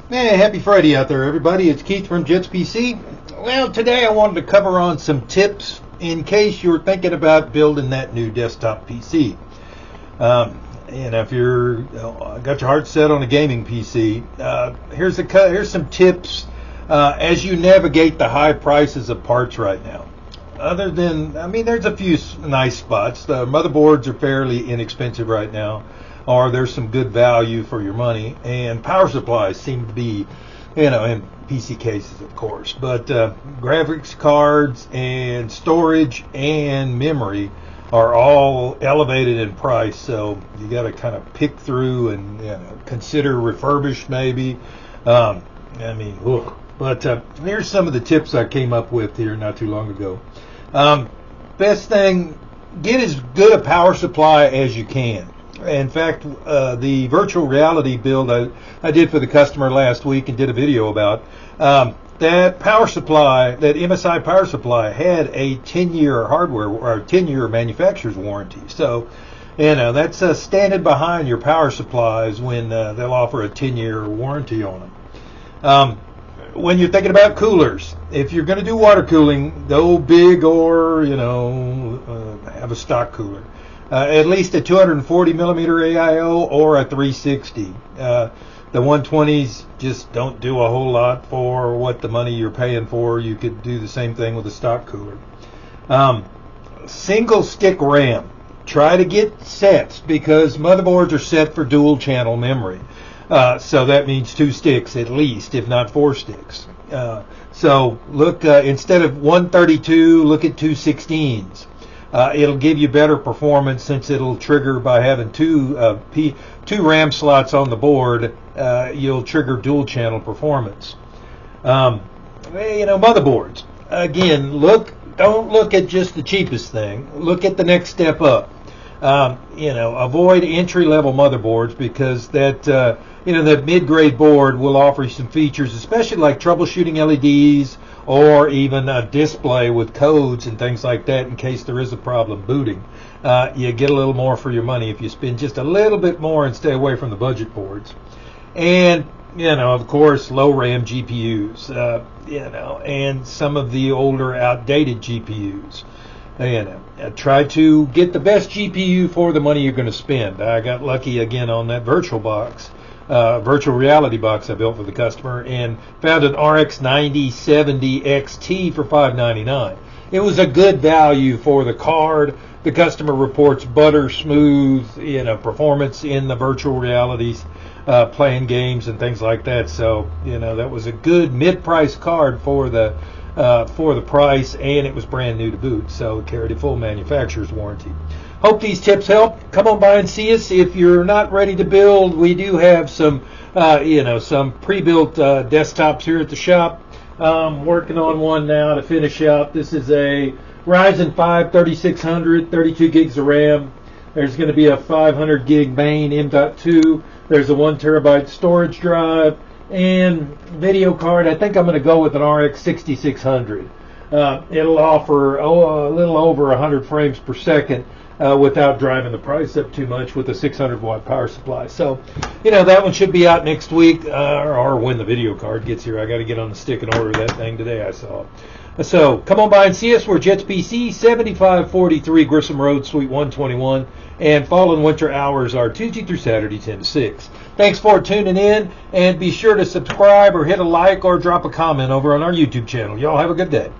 Hey, happy Friday out there, everybody. It's Keith from Jets PC. Well, today I wanted to cover on some tips in case you're thinking about building that new desktop PC. And if you're got your heart set on a gaming PC, here's some tips as you navigate the high prices of parts right now. Other than, there's a few nice spots. The motherboards are fairly inexpensive right now, or there's some good value for your money, and power supplies seem to be, in PC cases, of course, but graphics cards and storage and memory are all elevated in price, so you got to kind of pick through and consider refurbished maybe. But here's some of the tips I came up with here not too long ago. Best thing, get as good a power supply as you can. In fact, the virtual reality build I did for the customer last week and did a video about, that power supply, that MSI power supply, had a 10-year hardware or 10-year manufacturer's warranty. So, that's standing behind your power supplies when they'll offer a 10-year warranty on them. When you're thinking about coolers, if you're going to do water cooling, go big or, have a stock cooler. At least a 240 millimeter AIO or a 360. The 120s just don't do a whole lot for what the money you're paying for. You could do the same thing with a stock cooler. Single stick RAM. Try to get sets because motherboards are set for dual channel memory. So that means 2 sticks at least, if not 4 sticks. So look, instead of 132, look at 2 16s. It'll give you better performance since it'll trigger by having two RAM slots on the board. You'll trigger dual channel performance. Motherboards. Again, don't look at just the cheapest thing. Look at the next step up. Avoid entry-level motherboards because that mid-grade board will offer you some features, especially like troubleshooting LEDs or even a display with codes and things like that in case there is a problem booting. You get a little more for your money if you spend just a little bit more and stay away from the budget boards. And, of course, low RAM GPUs, and some of the older outdated GPUs. Try to get the best GPU for the money you're going to spend. I got lucky again on that virtual reality box I built for the customer and found an RX 9070 XT for $599. It was a good value for the card. The customer reports butter smooth, performance in the virtual realities, playing games and things like that. So, that was a good mid-price card for the price, and it was brand new to boot, so it carried a full manufacturer's warranty. Hope these tips help. Come on by and see us. If you're not ready to build, we do have some pre-built desktops here at the shop. Working on one now to finish out. This is a Ryzen 5 3600, 32 gigs of RAM. There's going to be a 500 gig main M.2. There's a 1 terabyte storage drive. And video card, I think I'm going to go with an RX 6600. It'll offer a little over 100 frames per second without driving the price up too much with a 600 watt power supply. So, that one should be out next week or when the video card gets here. I got to get on the stick and order that thing today, I saw. So come on by and see us. We're Jets PC, 7543 Grissom Road Suite 121, and fall and winter hours are Tuesday through Saturday 10 to 6. Thanks for tuning in, and be sure to subscribe or hit a like or drop a comment over on our YouTube channel. Y'all have a good day.